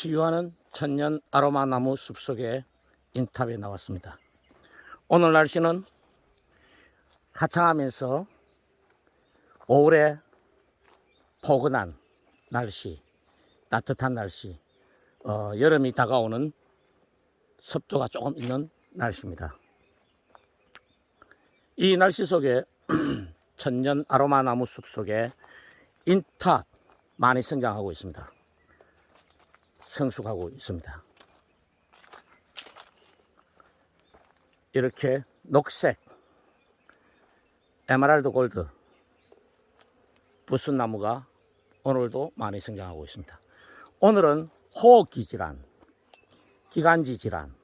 치유하는 천년 아로마 나무 숲속의 인탑에 나왔습니다. 오늘 날씨는 화창하면서 오후에 포근한 날씨, 따뜻한 날씨, 여름이 다가오는 습도가 조금 있는 날씨입니다. 이 날씨 속에 천년 아로마 나무 숲 속에 인탑 많이 성장하고 있습니다. 성숙하고 있습니다. 이렇게 녹색 에메랄드 골드 부순나무가 오늘도 많이 성장하고 있습니다. 오늘은 호흡기 질환, 기관지 질환,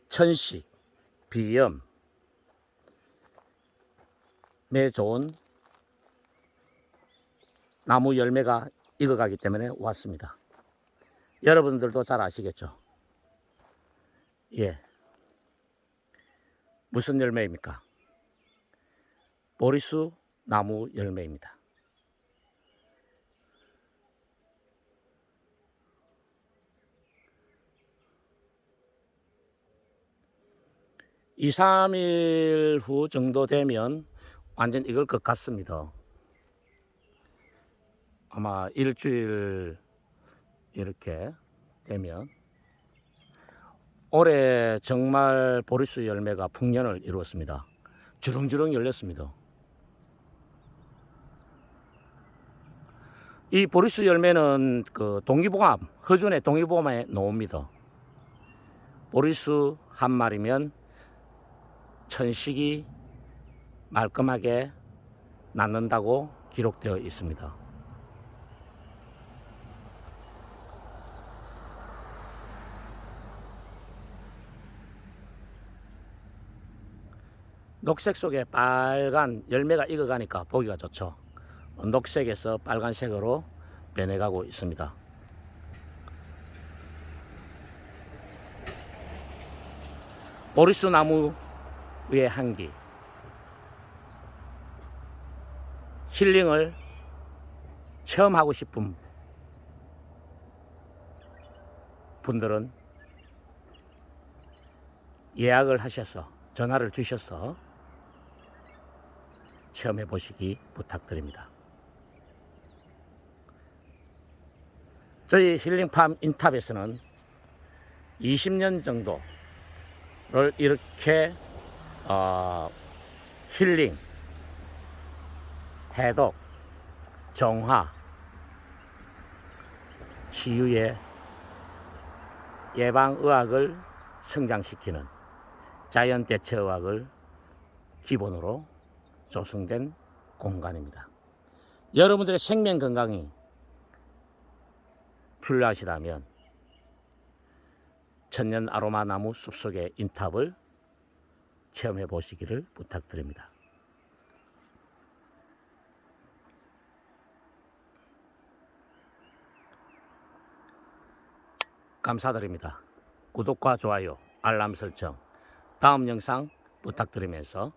천식, 비염 매 좋은 나무 열매가 익어가기 때문에 왔습니다. 여러분들도 잘 아시겠죠? 예. 무슨 열매입니까? 보리수 나무 열매입니다. 이, 3일 후 정도 되면 완전 익을 것 같습니다. 아마 일주일 이렇게 되면 올해 정말 보리수 열매가 풍년을 이루었습니다. 주렁주렁 열렸습니다. 이 보리수 열매는 그 동의보감, 허준의 동의보감에 나옵니다. 보리수 한 마리면 천식이 말끔하게 낳는다고 기록되어 있습니다. 녹색 속에 빨간 열매가 익어가니까 보기가 좋죠. 녹색에서 빨간색으로 변해가고 있습니다. 보리수 나무의 향기, 힐링을 체험하고 싶은 분들은 예약을 하셔서 전화를 주셔서 체험해 보시기 부탁드립니다. 저희 힐링팜 인탑에서는 20년 정도를 이렇게 힐링, 해독, 정화, 치유의 예방의학을 성장시키는 자연대체의학을 기본으로 조성된 공간입니다. 여러분들의 생명 건강이 필요하시다면 천년 아로마 나무 숲속의 인탑을 체험해 보시기를 부탁드립니다. 감사드립니다. 구독과 좋아요, 알람 설정, 다음 영상 부탁드리면서